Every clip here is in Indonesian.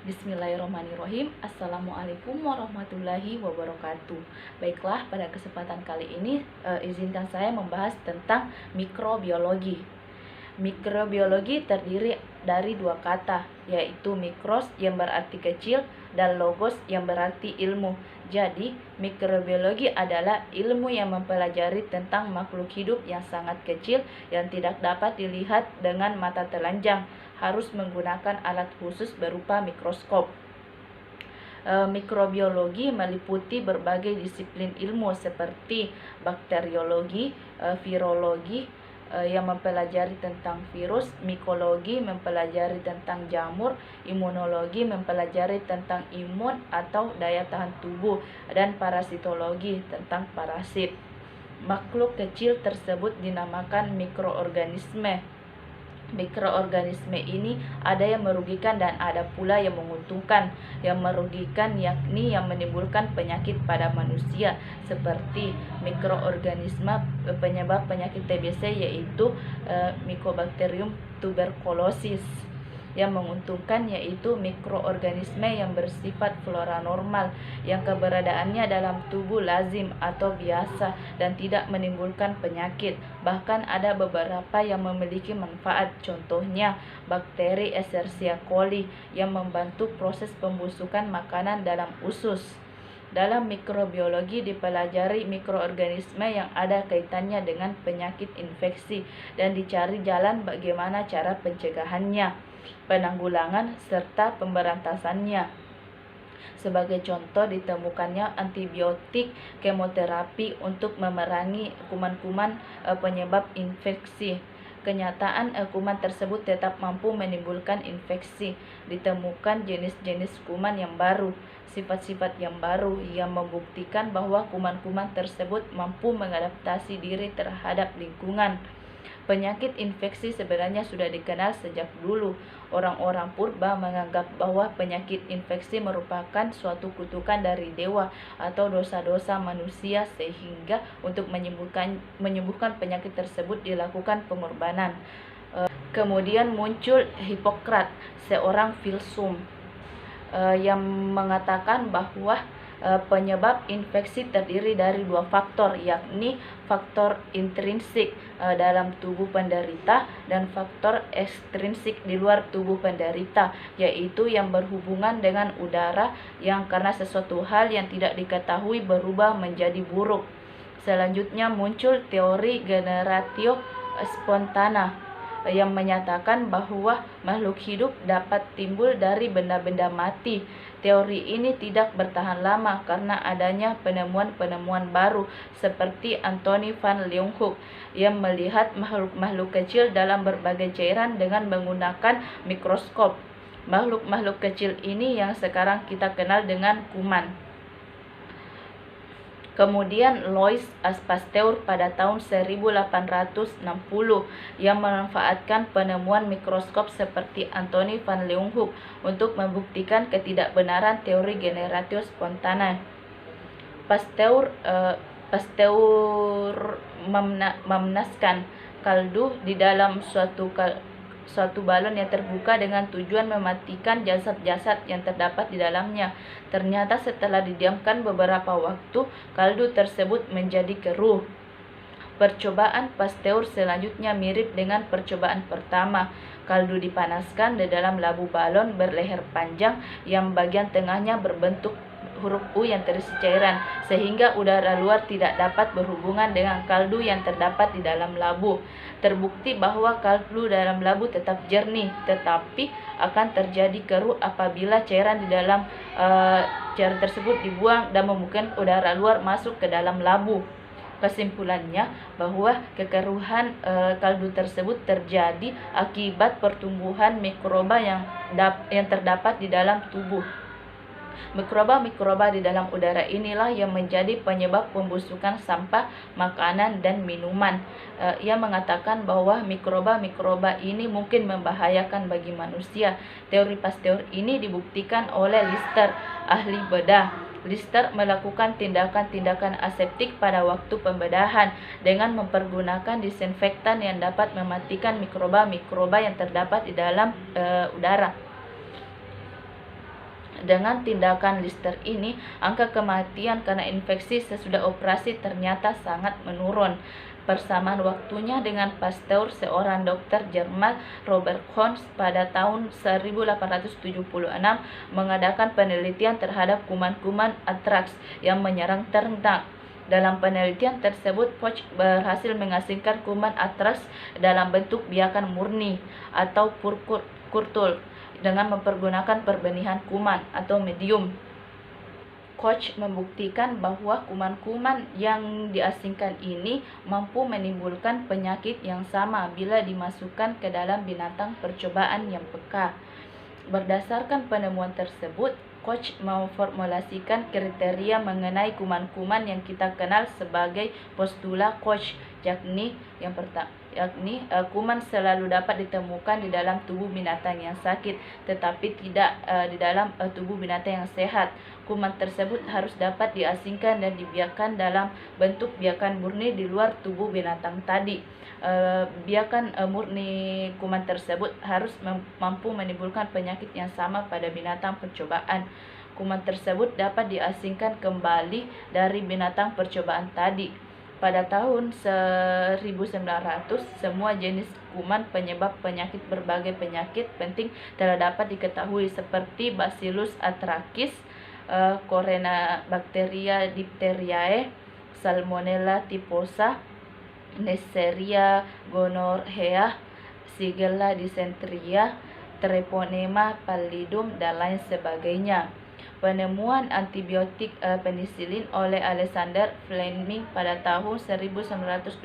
Bismillahirrahmanirrahim. Assalamualaikum warahmatullahi wabarakatuh. Baiklah, pada kesempatan kali ini izinkan saya membahas tentang mikrobiologi. Mikrobiologi terdiri dari dua kata, yaitu mikros yang berarti kecil dan logos yang berarti ilmu. Jadi, mikrobiologi adalah ilmu yang mempelajari tentang makhluk hidup yang sangat kecil yang tidak dapat dilihat dengan mata telanjang, harus menggunakan alat khusus berupa mikroskop. Mikrobiologi meliputi berbagai disiplin ilmu seperti bakteriologi, virologi yang mempelajari tentang virus, mikologi mempelajari tentang jamur, imunologi mempelajari tentang imun atau daya tahan tubuh, dan parasitologi tentang parasit. Makhluk kecil tersebut dinamakan mikroorganisme. Mikroorganisme ini ada yang merugikan dan ada pula yang menguntungkan. Yang merugikan yakni yang menimbulkan penyakit pada manusia, seperti mikroorganisme penyebab penyakit TBC yaitu Mycobacterium tuberculosis. Yang menguntungkan yaitu mikroorganisme yang bersifat flora normal, yang keberadaannya dalam tubuh lazim atau biasa dan tidak menimbulkan penyakit. Bahkan ada beberapa yang memiliki manfaat, contohnya bakteri Escherichia coli yang membantu proses pembusukan makanan dalam usus. Dalam mikrobiologi dipelajari mikroorganisme yang ada kaitannya dengan penyakit infeksi dan dicari jalan bagaimana cara pencegahannya, penanggulangan, serta pemberantasannya. Sebagai contoh, ditemukannya antibiotik kemoterapi untuk memerangi kuman-kuman penyebab infeksi. Kenyataan kuman tersebut tetap mampu menimbulkan infeksi. Ditemukan jenis-jenis kuman yang baru, sifat-sifat yang baru yang membuktikan bahwa kuman-kuman tersebut mampu mengadaptasi diri terhadap lingkungan. Penyakit infeksi sebenarnya sudah dikenal sejak dulu. Orang-orang purba menganggap bahwa penyakit infeksi merupakan suatu kutukan dari dewa atau dosa-dosa manusia, sehingga untuk menyembuhkan penyakit tersebut dilakukan pengorbanan. Kemudian muncul Hipokrat, seorang filsuf yang mengatakan bahwa penyebab infeksi terdiri dari dua faktor, yakni faktor intrinsik dalam tubuh penderita dan faktor ekstrinsik di luar tubuh penderita, yaitu yang berhubungan dengan udara yang karena sesuatu hal yang tidak diketahui berubah menjadi buruk. Selanjutnya muncul teori generatio spontana yang menyatakan bahwa makhluk hidup dapat timbul dari benda-benda mati. Teori ini tidak bertahan lama karena adanya penemuan-penemuan baru seperti Anthony van Leeuwenhoek yang melihat makhluk-makhluk kecil dalam berbagai cairan dengan menggunakan mikroskop. Makhluk-makhluk kecil ini yang sekarang kita kenal dengan kuman. Kemudian Louis Pasteur pada tahun 1860 yang memanfaatkan penemuan mikroskop seperti Anthony van Leeuwenhoek untuk membuktikan ketidakbenaran teori generatio spontana. Pasteur memanaskan kaldu di dalam suatu balon yang terbuka dengan tujuan mematikan jasad-jasad yang terdapat di dalamnya. Ternyata setelah didiamkan beberapa waktu, kaldu tersebut menjadi keruh. Percobaan Pasteur selanjutnya mirip dengan percobaan pertama. Kaldu dipanaskan di dalam labu balon berleher panjang yang bagian tengahnya berbentuk huruf U yang terisi cairan, sehingga udara luar tidak dapat berhubungan dengan kaldu yang terdapat di dalam labu. Terbukti bahwa kaldu dalam labu tetap jernih, tetapi akan terjadi keruh apabila cairan di dalam cairan tersebut dibuang dan memungkinkan udara luar masuk ke dalam labu. Kesimpulannya bahwa kekeruhan kaldu tersebut terjadi akibat pertumbuhan mikroba yang terdapat di dalam tubuh. Mikroba-mikroba di dalam udara inilah yang menjadi penyebab pembusukan sampah, makanan, dan minuman. Ia mengatakan bahwa mikroba-mikroba ini mungkin membahayakan bagi manusia. Teori Pasteur ini dibuktikan oleh Lister, ahli bedah. Lister melakukan tindakan-tindakan aseptik pada waktu pembedahan dengan mempergunakan disinfektan yang dapat mematikan mikroba-mikroba yang terdapat di dalam udara. Dengan tindakan Lister ini, angka kematian karena infeksi sesudah operasi ternyata sangat menurun. Persamaan waktunya dengan Pasteur, seorang dokter Jerman, Robert Koch, pada tahun 1876 mengadakan penelitian terhadap kuman-kuman antraks yang menyerang ternak. Dalam penelitian tersebut, Koch berhasil mengasingkan kuman antraks dalam bentuk biakan murni atau kurtul dengan mempergunakan perbenihan kuman atau medium. Koch membuktikan bahwa kuman-kuman yang diasingkan ini mampu menimbulkan penyakit yang sama bila dimasukkan ke dalam binatang percobaan yang peka. Berdasarkan penemuan tersebut, Koch memformulasikan kriteria mengenai kuman-kuman yang kita kenal sebagai postula Koch, yakni yang pertama, kuman selalu dapat ditemukan di dalam tubuh binatang yang sakit, tetapi tidak di dalam tubuh binatang yang sehat. Kuman tersebut harus dapat diasingkan dan dibiarkan dalam bentuk biakan murni di luar tubuh binatang tadi. Biakan murni kuman tersebut harus mampu menimbulkan penyakit yang sama pada binatang percobaan. Kuman tersebut dapat diasingkan kembali dari binatang percobaan tadi. Pada tahun 1900, semua jenis kuman penyebab berbagai penyakit penting telah dapat diketahui seperti Bacillus anthracis, Corynebacteria diphtheriae, Salmonella typhosa, Neisseria gonorrhea, Shigella dysenteria, Treponema pallidum, dan lain sebagainya. Penemuan antibiotik penisilin oleh Alexander Fleming pada tahun 1929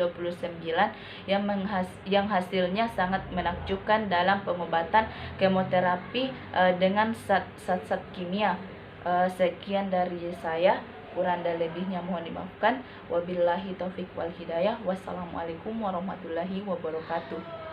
yang hasilnya sangat menakjubkan dalam pengobatan kemoterapi dengan zat-zat kimia. Sekian dari saya, kurang dan lebihnya mohon dimaafkan. Wabillahi taufik wal hidayah. Wassalamualaikum warahmatullahi wabarakatuh.